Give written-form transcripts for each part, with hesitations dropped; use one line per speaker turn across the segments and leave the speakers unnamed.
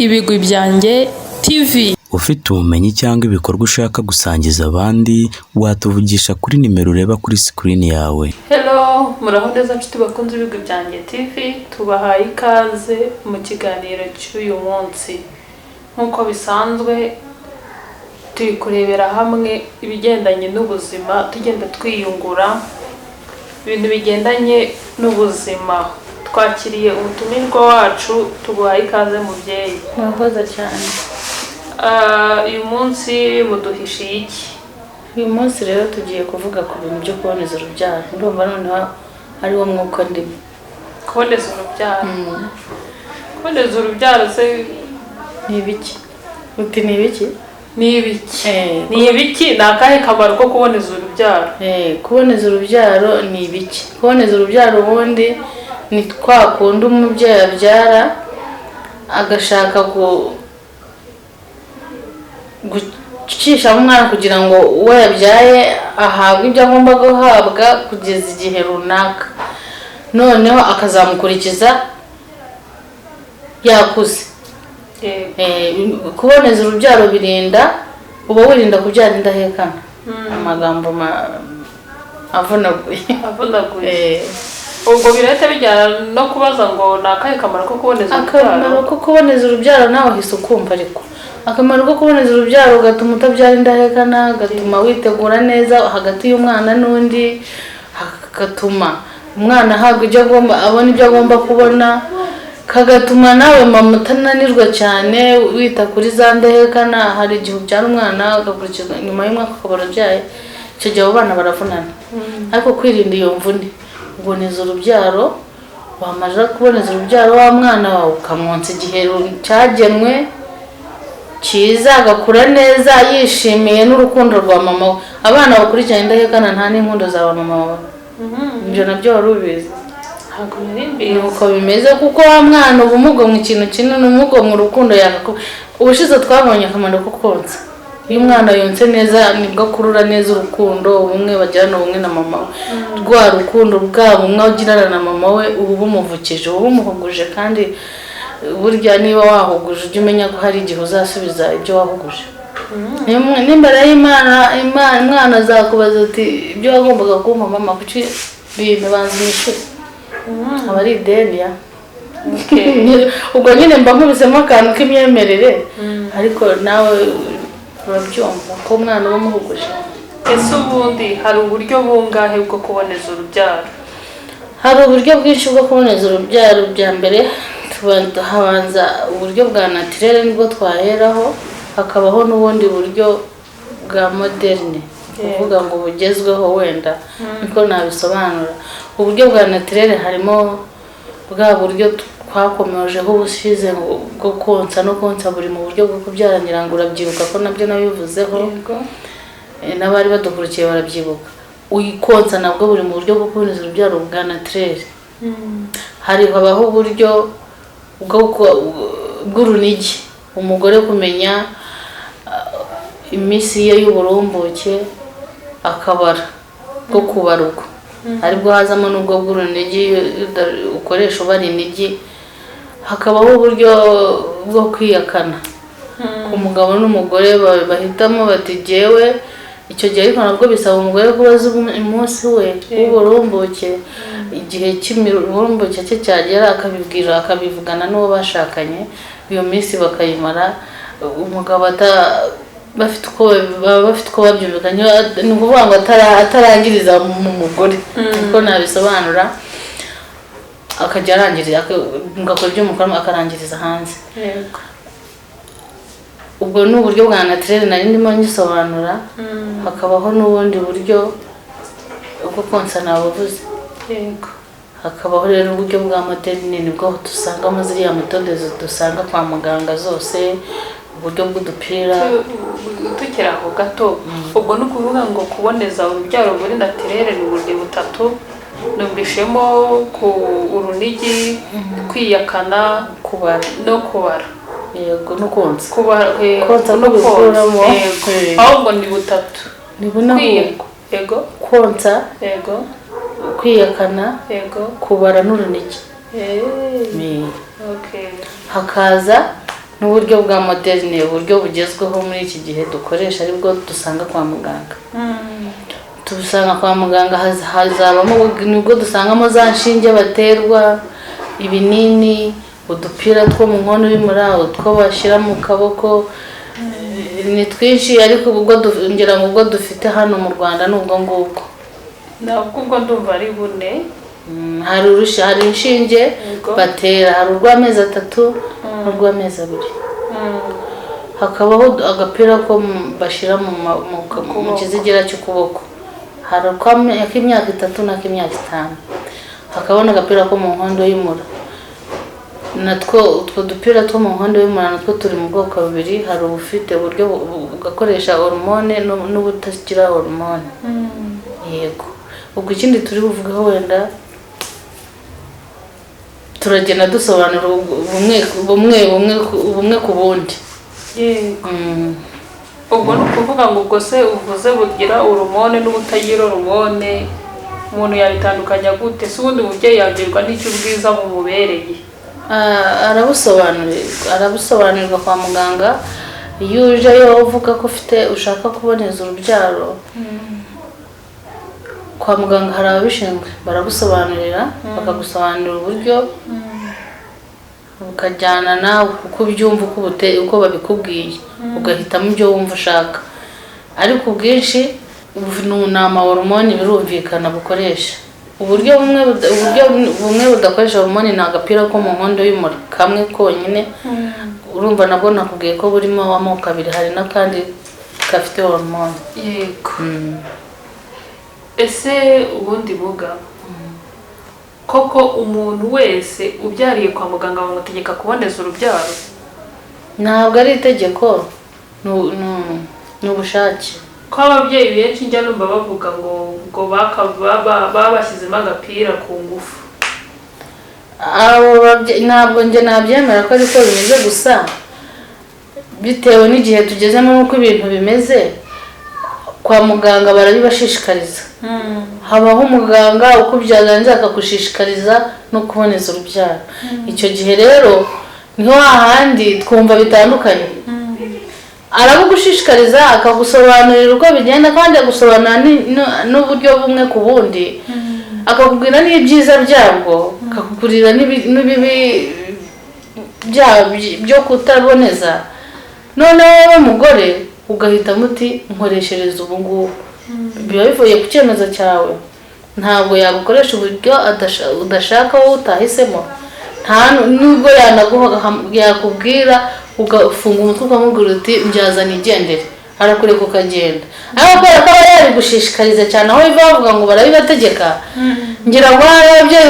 Ibigwi byanjye TV.
Ufite ubumenyi cyangwa ibikorwa ushaka gusangiza abandi, watuvugisha kuri nimero ureba kuri screen yawe.
Hello, muraho neza nshuti bakunze ibigwi byanjye TV, tubahaye ikaze mu kiganiro cy'uyu munsi. Nkuko bisanzwe turi kurebera hamwe ibigendanye n'ubuzima, tugenda twiyungura ibintu bigendanye n'ubuzima. Twakiriye umutumirwa wacu, tuguhaye ikaze mubyeyi.
Murakoze cyane.
Uyu munsi muduhishiye iki?
Uyu munsi rero tugiye kuvuga ku bintu byo kuboneza urubyaro. Ndumva noneho ari wo mwuka ndimo.
Kuboneza urubyaro. Kuboneza urubyaro se
ni ibiki? Uti ni ibiki?
Ni ibiki? Ni ibiki? Ni akahe kamaro ko kuboneza urubyaro?
Kuboneza urubyaro ni ibiki? Kuboneza urubyaro ubundi ni kwa kundi umubyeyi abyara agashaka gucisha umwana kugira ngo uwo yabyaye ahabwe ibyo agomba guhabwa kugeza igihe runaka, noneho akazamukurikiza yakuze. Kuboneza urubyaro birinda uba wirinda kubyara indahekana. Amagambo avunaguye.
Ubwo birahita bijyana no kubaza ngo ni akahe kamaro ko kuboneza urubyaro?
Akamaro ko kuboneza urubyaro nawe uhise ukumva, ariko akamaro ko kuboneza urubyaro gatuma utabyara indahekana, gatuma witegura neza hagati y'umwana n'undi, gatuma umwana ahabwa ibyo agomba, abona ibyo agomba kubona, kagatuma nawe mama utananirwa cyane wita kuri za ndahekana. Hari igihe ubyara umwana agakurikizwa nyuma y'umwaka ukabona abyaye, icyo gihe abo bana baravunana. Ariko kwirinda iyo mvune, uboneza urubyaro, wamara kuboneza urubyaro wa mwana wawe ukamwonsa igihe cyagenwe cyiza, agakura neza yishimiye n'urukundo rwa mama we. Abana bakurikirana indahekana nta n'inkundo za mama wawe. Ibyo nabyo wari ubizi? Nuko bimeze, kuko wa mwana uba umugomwa ikintu kinini, umugomwa urukundo yagakuba. Ubushize twabonye akamaro ko konsa. Iyo umwana yonse neza nibwo akurura neza urukundo, ubumwe bagirana ubumwe na mama we. Rwa rukundo bwabo umwe agirana na mama we ubu bumuvukije, ubu bumuhuguje. Kandi burya niba wahuguje ujye umenya ko hari igihe uzasubiza ibyo wahuguje. N'imbere y'Imana umwana azakubaza ati ibyo wagombaga kumpa mama kuki bintu banzimishije, aba ari ideni ya. Ubwo nyine mba nkubisemo akantu k'imyemerere, ariko nawe urabyumva ko umwana uba umuhuguje.
Ese ubundi hari uburyo bungahe bwo kuboneza urubyaro?
Hari uburyo bwinshi bwo kuboneza urubyaro. Bya mbere habanza uburyo bwa naturel nibwo twaheraho, hakabaho n'ubundi buryo bwa moderne, uvuga ngo bugezweho, wenda niko nabisobanura. Uburyo bwa naturel harimo bwa buryo twakomejeho ubushize bwo konsa no konsa buri mu buryo bwo kubyara, ngira ngo urabyibuka ko nabyo nabivuzeho, n'abari badukurikiye barabyibuka. Uyikonsa nabwo buri mu buryo bwo kuboneza urubyaro bwa naturel. Habaho uburyo bw'urunigi, umugore kumenya iminsi ye y'uburumbuke akabara bwo kubara ubwo, aribwo hazamo n'ubwo bw'urunigi ukoresha ubara inigi. Hakabaho uburyo bwo kwiyakana ku mugabo n'umugore, bahitamo bati jyewe icyo gihe, ariko nabwo bisaba umugore kubaza umunsi we w'uburumbuke, igihe cy'uburumbuke cye cyagera akabivugana n'uwo bashakanye, iyo minsi bakayimara. Umugabo bafite uko babyumvikanye, ni ukuvuga ngo atarangiriza mu mugore, kuko nabisobanura, akajya arangiriza agakora ibyo mukora akarangiriza hanze. Ubwo ni uburyo bwa naturel nari ndimo ngisobanura. Hakabaho n'ubundi buryo bwo konsa nabuvuze. Hakabaho rero uburyo bwa moderne, nibwo dusangamo ziriya metode dusanga kwa muganga zose, uburyo bw'udupira.
Tukiri aho gato, ubwo ni ukuvuga ngo kuboneza urubyaro muri naturel ni uburyo butatu. Numvishemo ku urunigi, kwiyakana, kubara no kubara.
Yego, no konsa.
Konsa no bikuramo. Ahubwo ni butatu.
Ni bunaho.
Yego.
Konsa.
Yego.
Kwiyakana.
Yego.
Kubara n'urunigi.
Okay.
Hakaza n'uburyo bwa moderne, uburyo bugezweho muri iki gihe dukoresha aribwo dusanga kwa muganga. Tubusanga kwa muganga hazabamo nibwo dusangamo za nshinge baterwa, ibinini, udupira two mu nkono y'umura, utwo bashyira mu kaboko, ni twinshi ariko ngira ngo ubwo dufite hano mu Rwanda n'ubwo ngubwo.
Nabwo ndumva ari bune.
Hari inshinge batera, hari urw'amezi 3 n'urw'amezi 2. Hakabaho agapira ko bashyira mu kizigira cy'ukuboko, hari ak'imyaka 3 n'ak'imyaka 5. Hakabaho n'agapira ko mu nkondo y'umura, natwo utwo dupira two mu nkondo y'umura natwo turi mu bwoko bubiri, hari ubufite uburyo ugakoresha hormone n'ubutagira hormone. Yego, ubwo ikindi turi buvugaho wenda turagenda dusobanura bumwe ku bundi.
Yego. Ubwo ni ukuvuga ngo ubwo se uvuze bugira hormone n'ubutagira hormone, umuntu yabitandukanya gute? Se ubundi umubyeyi yabwirwa n'icyo ubwiza bumubereye? Arabusobanurirwa kwa muganga. Iyo ujeyo uvuga ko ushaka kuboneza urubyaro, kwa muganga hari ababishinzwe baragusobanurira, bakagusobanurira uburyo, ukajyana nawe uko ubyumva, uko babikubwiye, ugahitamo ibyo wumva ushaka. Ariko ubwinshi ni amahormone birumvikana bukoresha. Uburyo bumwe budakoresha hormone ni agapira ko mu nkondo y'umura kamwe konyine. Urumva nabwo nakubwiye ko burimo amoko 2, hari n'akandi gafite hormone. Yego. Ese ubundi buga koko umuntu wese ubyariye kwa muganga bamutegeka kuboneza urubyaro?
Ntabwo ari itegeko, ni ubushake.
Ko ababyeyi benshi njya numva bavuga ngo babashyizemo agapira ku ngufu.
Ntabwo njye nabyemera ko ariko bimeze, gusa bitewe n'igihe tugezemo n'uko ibintu bimeze. Kwa muganga barabibashishikariza. Habaho umuganga ukubyaganza akagushishikariza no kuboneza urubyaro. Icyo gihe rero niho hahandi twumva bitandukanye. Arabugushishikariza akagusobanurira uko bigenda, kandi agusobanurira n'uburyo bumwe ku bundi, akakubwira n'ibyiza byabwo, akakugurira n'ibibi byo kutaboneza. Noneho wowe mugore ugahitamo uti nkoreshereza ubu ngubu. Biba bivuye ku cyemezo cyawe, ntabwo yagukoresha uburyo udashaka wowe utahisemo. Nta nubwo yakubwira ugafunga umutwe ukamubwira uti mbyaza nigendere, arakureka ukagenda. Ariko kubera ko aba yabigushishikariza cyane, aho biva bavuga ngo barabibategeka, ngira ngo ababyeyi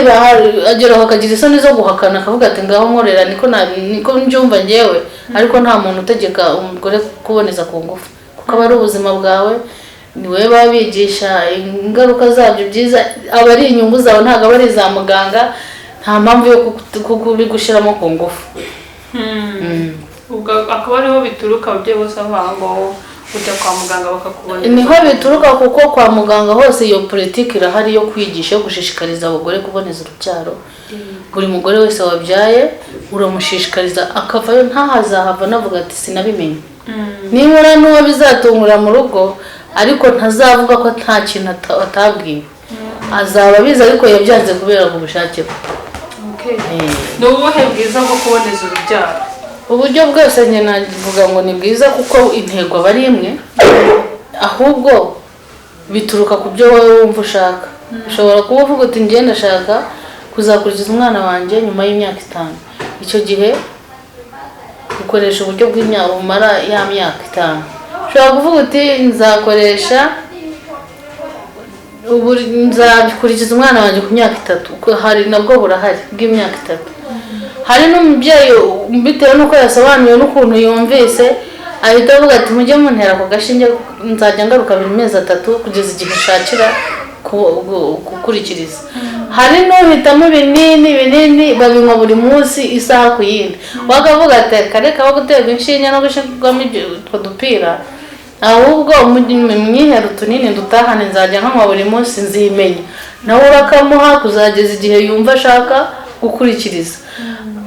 ageraho akagira isoni zo guhakana, akavuga ati ngaho nkorera niko mbyumva njyewe. Ariko nta muntu utegeka umugore kuboneza ku ngufu, kuko aba ari ubuzima bwawe, ni wowe babigisha ingaruka zabyo byiza, aba ari inyungu zawe, ntabwo aba ari iza muganga. Nta mpamvu yo kubigushyiramo ku ngufu.
Akaba ariho bituruka ababyeyi bose bavuga ngo ujya kwa muganga bakakuboneza.
Niho bituruka, kuko kwa muganga hose iyo politiki irahari yo kwigisha, yo gushishikariza abagore kuboneza urubyaro. Buri mugore wese wabyaye uramushishikariza, akavayo ntahazahava navuga ati sinabimenye. Nibura n'uwo bizatungura mu rugo, ariko ntazavuga ko nta kintu atabwiwe. Azaba abizi ariko yabyanze kubera ku bushake bwe.
Ni ubuhe bwiza bwo kuboneza urubyaro?
Uburyo bwose njye navuga ngo ni bwiza, kuko intego aba ari imwe, ahubwo bituruka ku byo wowe wumva ushaka. Ushobora kuba uvuga uti njye ndashaka kuzakurikiza umwana wanjye nyuma y'imyaka 5. Icyo gihe ukoresha uburyo bw'imyaka umara ya myaka 5. Ushobora kuvuga uti nzakurikiza umwana wanjye ku myaka 3. Hari nabwo burahari bw'imyaka 3. Hari n'umubyeyi bitewe n'uko yasobanuye n'ukuntu yumvise, ahita avuga ati mujye muntera ku gashinge, nzajya ngaruka buri mezi 3 kugeza igihe ushakira gukurikiriza. Hari n'uhitamo ibinini babinywa buri munsi isaha ku yindi. Wakavuga ati kareka wo guterwa inshinge no gushirwamo utwo dupira, ahubwo mwihere utunini dutahane, nzajya nkanywa buri munsi nzimenya. Nawe urakamuha kuzageza igihe yumva ashaka gukurikiriza.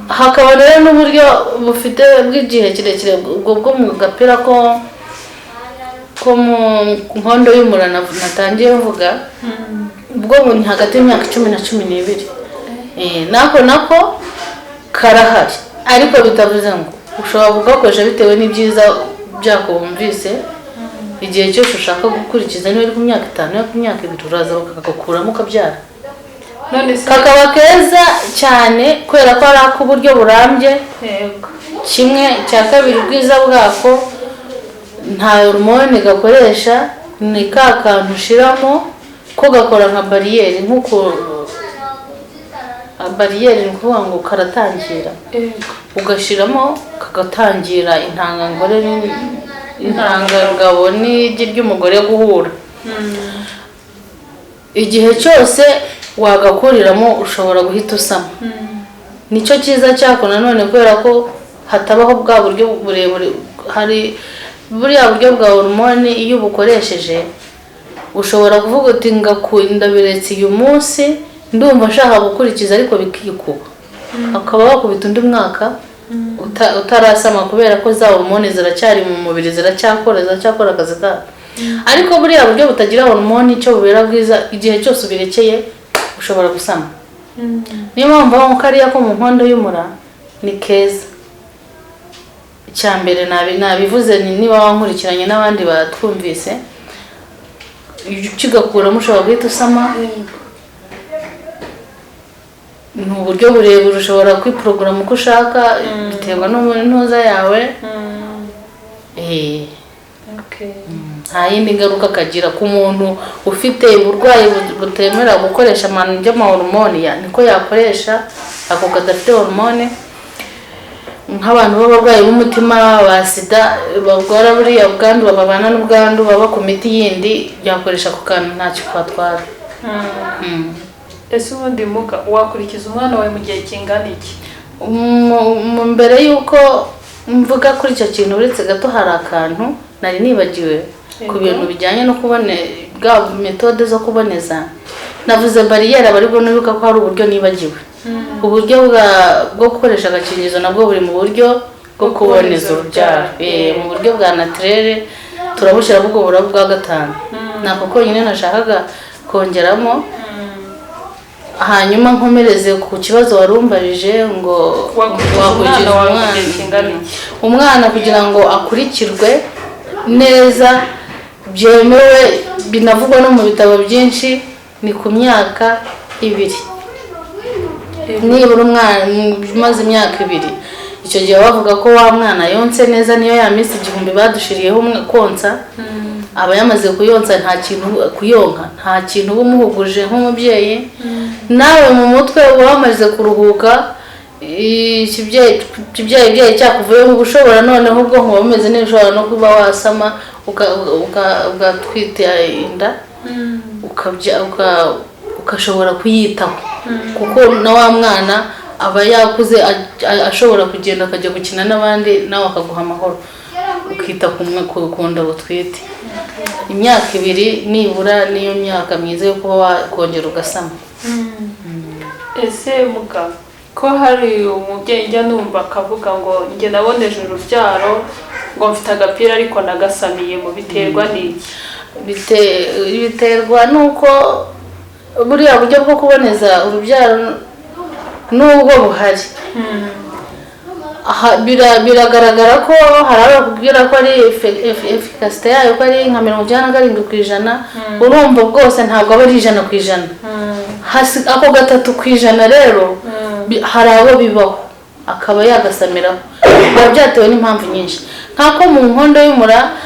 hakaba rero n'uburyo bufite bw'igihe kirekire ubwo bwo mu gapira ko mu nkondo y'umura natangiye mvuga ubwo ni hagati y'imyaka 10 na 12. Nako karahari ariko bitavuze ngo ushobora kugakoresha bitewe n'ibyiza byako wumvise. Igihe cyose ushaka gukurikiza niba ku myaka 5 ku myaka 2 uraza bakagakuramo ukabyara,
none se
kakaba keza cyane kubera ko ari ak'uburyo burambye.
yego
Kimwe cya kabiri ubwiza bwako nta hormone gakoresha, ni ka kantu ushiramo ko gakora nka bariyeri, nk'uko bariyeri ni ukuvuga ngo karatangira ugashiramo kagatangira intangangore intangangabo n'igi ry'umugore guhura. Igihe cyose wagakuriramo ushobora guhita usama. Nicyo cyiza cyako nanone kubera ko hatabaho bwa buryo burebure. Hari buriya buryo bwa hormone iyo ubukoresheje ushobora kuvuga uti ngakunda biretse uyu munsi ndumva nshaka gukurikiza ariko bikikuba, akaba wakubita undi mwaka utarasama kubera ko za hormone ziracyari mu mubiri, ziracyakora akazi kazo. Ariko buriya buryo butagira hormone icyo bubera bwiza, igihe cyose ubirekeye ushobora gusama. Niyo mpamvu aho kariya ko mu nkondo y'umura ni keza. Icyambere nabivuze niba wankurikiranye n'abandi batwumvise ukigakuramo ushobora guhita usama. Ni uburyo burebure, ushobora kwiporogaramu uko ushaka biterwa n'intuza yawe. Nta yindi ngaruka kagira ku muntu ufite uburwayi butemera gukoresha amano y'amahormone, niko yakoresha ako kadafite hormone. Nk'abantu b'abarwayi b'umutima ba sida barwara buriya bwandu, babana n'ubwandu, baba ku miti yindi yakoresha ku kantu ntacyo kwatwara.
ese ubundi muka wakurikiza umwana wawe mu gihe kingana iki?
Mbere yuko mvuga kuri icyo kintu uretse gato hari akantu nari nibagiwe ku bintu bijyanye no kubone bwa metode zo kuboneza. Navuze bariyeri bari bwo nuko ko hari uburyo nibagiwe. Uburyo bwo gukoresha agakingirizo nabwo buri mu buryo bwo kuboneza urubyaro. Mu buryo bwa naturel turabushyira bwo bwa gatanu. Nako konyine nashakaga kongeramo. Hanyuma nkomereze ku kibazo warumbarije ngo
wakurikiza
umwana kugira ngo akurikirwe neza byemewe binavugwa no mu bitabo byinshi ni ku myaka 2. Nibura umwana umaze imyaka 2 icyo gihe bavuga ko wa mwana yonse neza, niyo ya minsi 1000 badushiriyeho konsa aba yamaze kuyonsa, nta kintu kuyonka, nta kintu bumuhuguje nk'umubyeyi. Nawe mu mutwe uba wamaze kuruhuka, ikibyeyi cyakuvuye mu bushobora noneho ubwo nkuba bumeze neza, ushobora no kuba wasama ugatwita inda ukashobora kuyitaho, kuko na wa mwana aba yakuze ashobora kugenda akajya gukina n'abandi, nawe akaguha amahoro ukita ku nda utwite. Imyaka 2 nibura niyo myaka myiza yo kuba wakongera ugasama.
Ese muka ko hari umubyeyi njya numva akavuga ngo njye naboneje urubyaro ngo mfite agapira ariko nagasamiye, mu biterwa n'iki?
Biterwa nuko buriya buryo bwo kuboneza urubyaro nubwo buhari, biragaragara ko hari abakubwira ko ari efficacité yayo ko ari nka 97%. Urumva bwose ntabwo aba ari 100%. Ako 3% rero hari abo bibaho akaba yagasamiraho. Biba byatewe n'impamvu nyinshi, nk'ako mu nkondo y'umura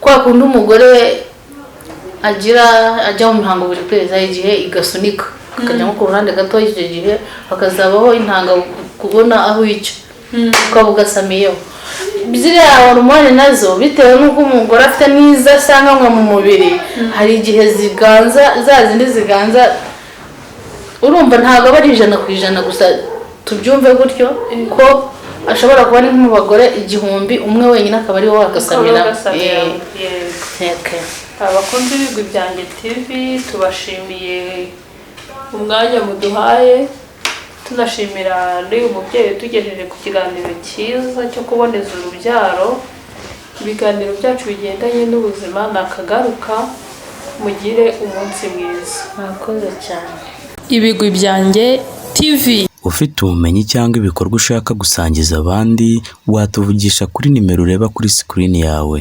kwa kundi umugore ajya mu mihango buri kwezi, igihe igasunika akajya nko ku ruhande gato, icyo gihe hakazabaho intanga kubona aho icyo ukaba ugasamiyeho. Ziriya hormone nazo bitewe n'uko umugore afite n'izo asanganywe mu mubiri, hari igihe ziganza, za zindi ziganza, urumva ntabwo aba ari 100% gusa. Tubyumve gutyo ko ashobora kuba ari mu bagore 1000 umwe wenyine akaba ari wowe wagasamira.
Abakunzi b'Ibigwi Byanjye TV tubashimiye umwanya muduhaye, tunashimira n'uyu mubyeyi utugejeje ku kiganiro cyiza cyo kuboneza urubyaro. Ibiganiro byacu bigendanye n'ubuzima nakagaruka, mugire umunsi mwiza.
murakoze cyane.
Ibigwi byanjye TV.
Ufite ubumenyi cyangwa ibikorwa ushaka gusangiza abandi, watuvugisha kuri nimero ureba kuri screen yawe.